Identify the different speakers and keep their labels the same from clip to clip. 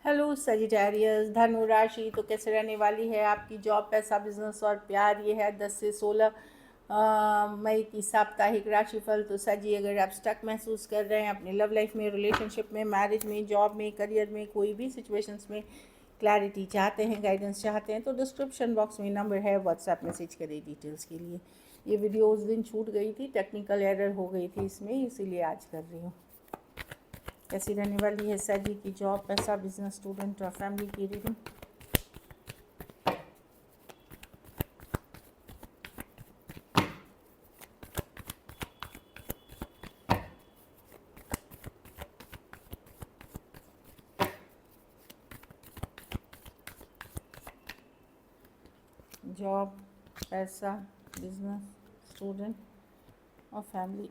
Speaker 1: Hello Sagittarius, धनु राशि तो कैसे रहने वाली है आपकी जॉब, पैसा, बिजनेस और प्यार। ये है 10 से 16 मई की साप्ताहिक राशिफल। तो सजी, अगर आप स्टक महसूस कर रहे हैं अपने लव लाइफ में, रिलेशनशिप में, मैरिज में, जॉब में, करियर में, कोई भी सिचुएशंस में क्लैरिटी चाहते हैं, गाइडेंस चाहते हैं, तो डिस्क्रिप्शन बॉक्स में नंबर है, व्हाट्सएप मैसेज करें डिटेल्स के लिए। ये वीडियो उस दिन छूट गई थी, टेक्निकल एरर हो गई थी इसमें, इसीलिए आज कर रही हूँ। कैसी रहने वाली है सजी की जॉब, पैसा, बिजनेस, स्टूडेंट और फैमिली की रीडिंग। जॉब, पैसा, बिजनेस, स्टूडेंट और फैमिली।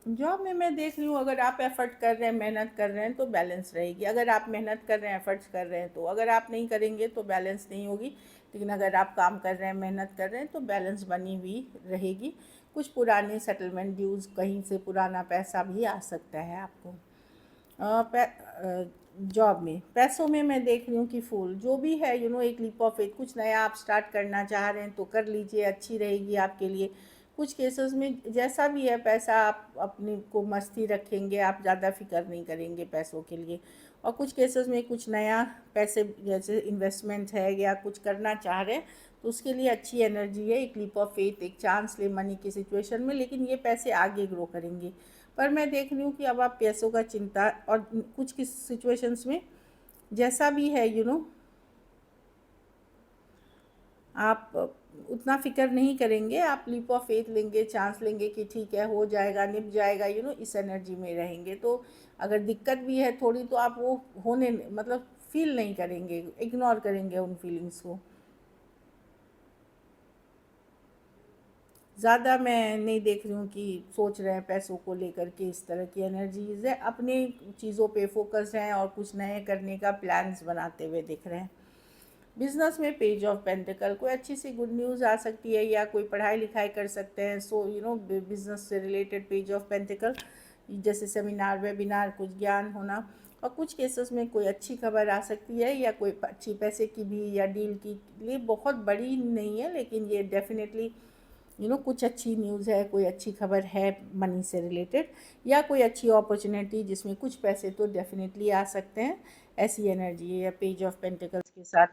Speaker 1: जॉब में मैं देख रही हूँ, अगर आप एफर्ट कर रहे हैं, मेहनत कर रहे हैं तो बैलेंस रहेगी। अगर आप मेहनत कर रहे हैं, एफर्ट्स कर रहे हैं तो, अगर आप नहीं करेंगे तो बैलेंस नहीं होगी। लेकिन अगर आप काम कर रहे हैं, मेहनत कर रहे हैं तो बैलेंस बनी हुई रहेगी। कुछ पुराने सेटलमेंट ड्यूज़, कहीं से पुराना पैसा भी आ सकता है आपको। जॉब में, पैसों में मैं देख रही हूँ कि फूल जो भी है, एक लीप ऑफ फेथ, कुछ नया आप स्टार्ट करना चाह रहे हैं तो कर लीजिए, अच्छी रहेगी आपके लिए। कुछ केसेस में जैसा भी है पैसा, आप अपने को मस्ती रखेंगे, आप ज़्यादा फिक्र नहीं करेंगे पैसों के लिए। और कुछ केसेस में कुछ नया पैसे जैसे इन्वेस्टमेंट है या कुछ करना चाह रहे हैं तो उसके लिए अच्छी एनर्जी है। एक लीप ऑफ फेथ, एक चांस ले मनी की सिचुएशन में, लेकिन ये पैसे आगे ग्रो करेंगे। पर मैं देख रही हूँ कि अब आप पैसों का चिंता, और कुछ किस सिचुएशंस में जैसा भी है, आप उतना फिक्र नहीं करेंगे, आप लीप ऑफ फेथ लेंगे, चांस लेंगे कि ठीक है, हो जाएगा, निप जाएगा, इस एनर्जी में रहेंगे। तो अगर दिक्कत भी है थोड़ी तो आप वो होने मतलब फील नहीं करेंगे, इग्नोर करेंगे उन फीलिंग्स को। ज़्यादा मैं नहीं देख रही हूँ कि सोच रहे हैं पैसों को लेकर के, इस तरह की एनर्जीज़ है। अपने चीज़ों पे फोकस हैं और कुछ नए करने का प्लान्स बनाते हुए दिख रहे हैं। बिजनेस में पेज ऑफ पेंटिकल, कोई अच्छी सी गुड न्यूज़ आ सकती है या कोई पढ़ाई लिखाई कर सकते हैं। सो बिजनेस से रिलेटेड पेज ऑफ पेंटिकल, जैसे सेमिनार, वेबिनार, कुछ ज्ञान होना। और कुछ केसेस में कोई अच्छी खबर आ सकती है, या कोई अच्छी पैसे की भी या डील की लिए, बहुत बड़ी नहीं है लेकिन ये डेफिनेटली कुछ अच्छी न्यूज़ है, कोई अच्छी खबर है मनी से रिलेटेड, या कोई अच्छी अपॉर्चुनिटी जिसमें कुछ पैसे तो डेफिनेटली आ सकते हैं। ऐसी एनर्जी है या पेज ऑफ पेंटिकल्स के साथ।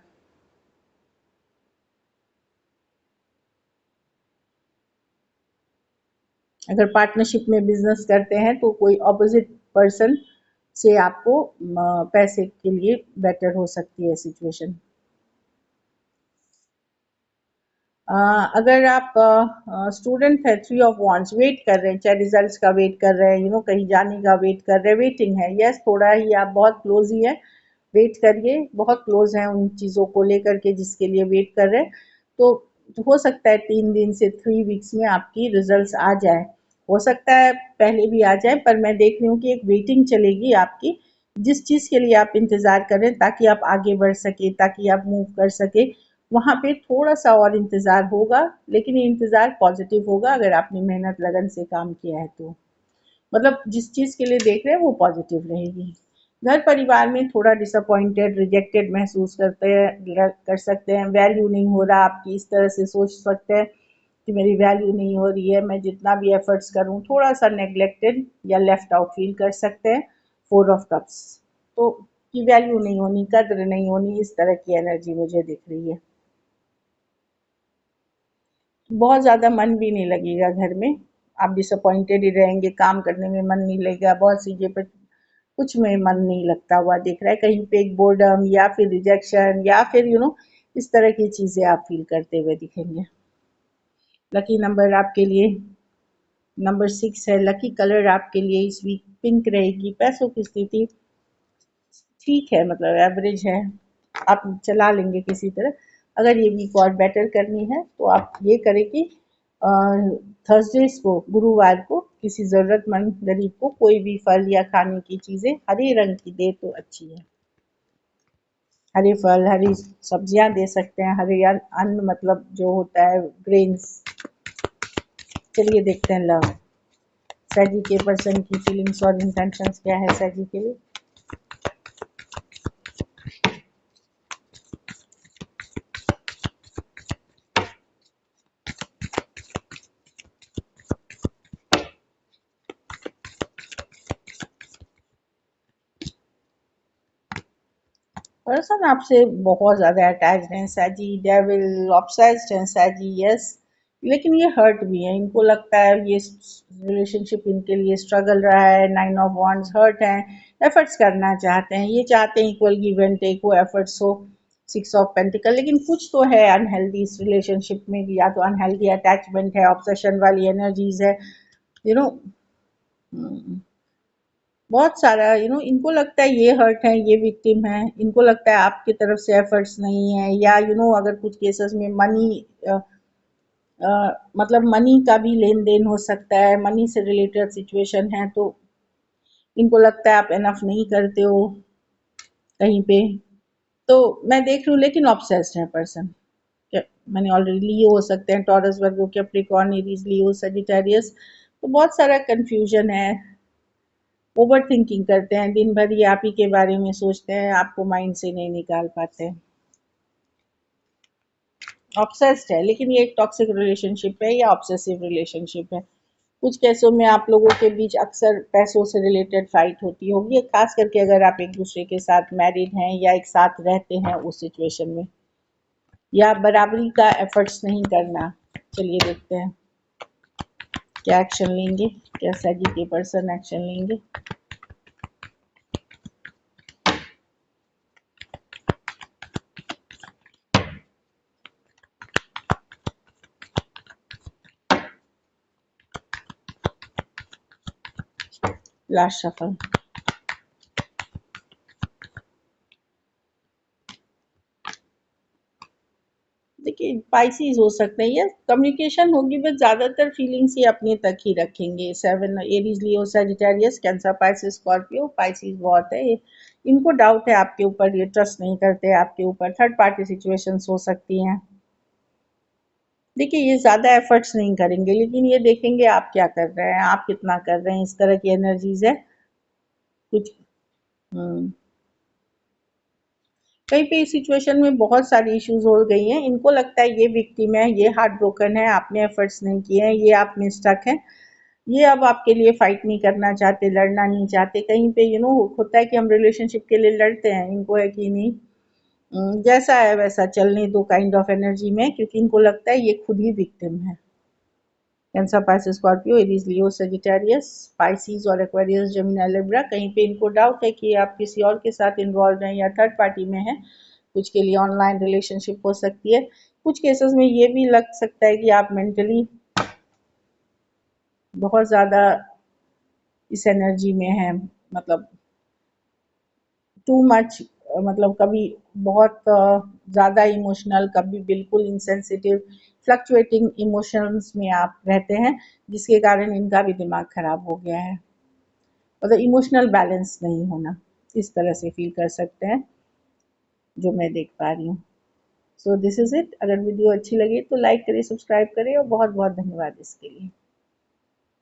Speaker 1: अगर पार्टनरशिप में बिजनेस करते हैं तो कोई ऑपोजिट पर्सन से आपको पैसे के लिए बेटर हो सकती है सिचुएशन। अगर आप स्टूडेंट है, 3 ऑफ वांड्स, वेट कर रहे हैं, चाहे रिजल्ट्स का वेट कर रहे हैं, कहीं जाने का वेट कर रहे हैं, वेटिंग है, यस थोड़ा ही आप बहुत क्लोज ही है, वेट करिए, बहुत क्लोज हैं उन चीज़ों को लेकर के जिसके लिए वेट कर रहे हैं। तो हो सकता है 3 दिन से 3 वीक्स में आपकी रिजल्ट्स आ जाए, हो सकता है पहले भी आ जाए, पर मैं देख रही हूँ कि एक वेटिंग चलेगी आपकी, जिस चीज़ के लिए आप इंतज़ार करें ताकि आप आगे बढ़ सके, ताकि आप मूव कर सके, वहाँ पे थोड़ा सा और इंतज़ार होगा। लेकिन ये इंतज़ार पॉजिटिव होगा अगर आपने मेहनत लगन से काम किया है तो, मतलब जिस चीज़ के लिए देख रहे हैं वो पॉजिटिव रहेगी। घर परिवार में थोड़ा डिसअपॉइंटेड, रिजेक्टेड महसूस कर सकते हैं, वैल्यू नहीं हो रहा आपकी, इस तरह से सोच सकते हैं कि मेरी वैल्यू नहीं हो रही है, मैं जितना भी एफर्ट्स करूँ, थोड़ा सा नेग्लेक्टेड या लेफ्ट आउट फील कर सकते हैं। 4 ऑफ कप्स, तो की वैल्यू नहीं होनी, कद्र नहीं होनी, इस तरह की एनर्जी मुझे दिख रही है। बहुत ज़्यादा मन भी नहीं लगेगा घर में, आप डिसअपॉइंटेड ही रहेंगे, काम करने में मन नहीं लगेगा, बहुत चीज़ें पर कुछ में मन नहीं लगता हुआ दिख रहा है, कहीं पे एक बोर्डम या फिर रिजेक्शन या फिर इस तरह की चीज़ें आप फील करते हुए दिखेंगे। लकी नंबर आपके लिए नंबर 6 है। लकी कलर आपके लिए इस वीक पिंक रहेगी। पैसों की स्थिति ठीक है, मतलब एवरेज है, आप चला लेंगे किसी तरह। अगर ये वीक और बेटर करनी है तो आप ये करें कि थर्सडेज को, गुरुवार को, किसी ज़रूरतमंद गरीब को कोई भी फल या खाने की चीज़ें हरे रंग की दे तो अच्छी है। हरे फल, हरी सब्जियां दे सकते हैं, हरे अन्न, मतलब जो होता है ग्रेन्स। चलिए देखते हैं लव, सैजी के पर्सन की फीलिंग्स और इंटेंशंस क्या है सैजी के लिए। पर्सन आपसे बहुत ज़्यादा अटैच्ड हैं साजी, डेविल ऑब्सेस्ड हैं साजी, यस। लेकिन ये हर्ट भी है, इनको लगता है ये रिलेशनशिप इनके लिए स्ट्रगल रहा है। नाइन ऑफ वॉन्ड्स हर्ट हैं, एफर्ट्स करना चाहते हैं, ये चाहते हैं इक्वल गिव एंड टेक हो, एफर्ट्स हो। सिक्स ऑफ पेंटिकल, लेकिन कुछ तो है अनहेल्दी इस रिलेशनशिप में, या तो अनहेल्दी अटैचमेंट है, ऑब्सेशन वाली एनर्जीज है, यू नो। बहुत सारा इनको लगता है ये हर्ट है, ये विक्टिम है, इनको लगता है आपकी तरफ से एफर्ट्स नहीं है, या अगर कुछ केसेस में मनी, मतलब मनी का भी लेन देन हो सकता है, मनी से रिलेटेड सिचुएशन है, तो इनको लगता है आप एनफ नहीं करते हो कहीं पे। तो मैं देख रही हूँ, लेकिन ऑब्सेस्ड है पर्सन। मैंने ऑलरेडी लियो हो सकते हैं, टॉरस, वर्गो, कैप्रिकॉर्न, एरीज, लियो, सजिटेरियस। तो बहुत सारा कंफ्यूजन है, ओवर थिंकिंग करते हैं, दिन भर ये आप ही के बारे में सोचते हैं, आपको माइंड से नहीं निकाल पाते। ऑब्सेस्ड है, लेकिन ये एक टॉक्सिक रिलेशनशिप है या ऑब्सेसिव रिलेशनशिप है। कुछ केसों में आप लोगों के बीच अक्सर पैसों से रिलेटेड फाइट होती होगी, खास करके अगर आप एक दूसरे के साथ मैरिड हैं या एक साथ रहते हैं उस सिचुएशन में, या बराबरी का एफर्ट्स नहीं करना। चलिए देखते हैं क्या एक्शन लेंगे, क्या सजी के पर्सन एक्शन लेंगे। Last shuffle. देखिए स्पाइसीज हो सकते हैं, या कम्युनिकेशन होगी, बट ज़्यादातर फीलिंग्स ये अपने तक ही रखेंगे। Seven, Aries, Leo, Sagittarius, Cancer, Pisces, Scorpio. Pisces बहुत है, इनको डाउट है आपके ऊपर, ये ट्रस्ट नहीं करते आपके ऊपर। थर्ड पार्टी सिचुएशंस हो सकती हैं। देखिए ये ज़्यादा एफर्ट्स नहीं करेंगे, लेकिन ये देखेंगे आप क्या कर रहे हैं, आप कितना कर रहे हैं, इस तरह की एनर्जीज है कुछ। हम्म कहीं पे इस सिचुएशन में बहुत सारी इश्यूज हो गई हैं, इनको लगता है ये विक्टिम है, ये हार्ट ब्रोकन है, आपने एफर्ट्स नहीं किए हैं, ये आप में स्टक है, ये अब आपके लिए फाइट नहीं करना चाहते, लड़ना नहीं चाहते। कहीं पे होता है कि हम रिलेशनशिप के लिए लड़ते हैं, इनको है कि नहीं, जैसा है वैसा चलने दो काइंड ऑफ एनर्जी में, क्योंकि इनको लगता है ये खुद ही विक्टिम है। Cancer, Pisces, Scorpio, Aries, Leo, Sagittarius, Pisces और एक्वेरियस, जेमिनी, लिब्रा। कहीं पे इनको डाउट है कि आप किसी और के साथ इन्वॉल्व हैं या थर्ड पार्टी में हैं। कुछ के लिए ऑनलाइन रिलेशनशिप हो सकती है। कुछ केसेस में ये भी लग सकता है कि आप मेंटली बहुत ज़्यादा इस एनर्जी में है, मतलब टू मच, मतलब कभी बहुत ज़्यादा इमोशनल, कभी बिल्कुल इंसेंसिटिव, फ्लक्चुएटिंग इमोशंस में आप रहते हैं, जिसके कारण इनका भी दिमाग खराब हो गया है। मतलब इमोशनल बैलेंस नहीं होना, इस तरह से फील कर सकते हैं, जो मैं देख पा रही हूँ। So this is it. अगर वीडियो अच्छी लगी तो लाइक करें, सब्सक्राइब करें, और बहुत बहुत धन्यवाद इसके लिए।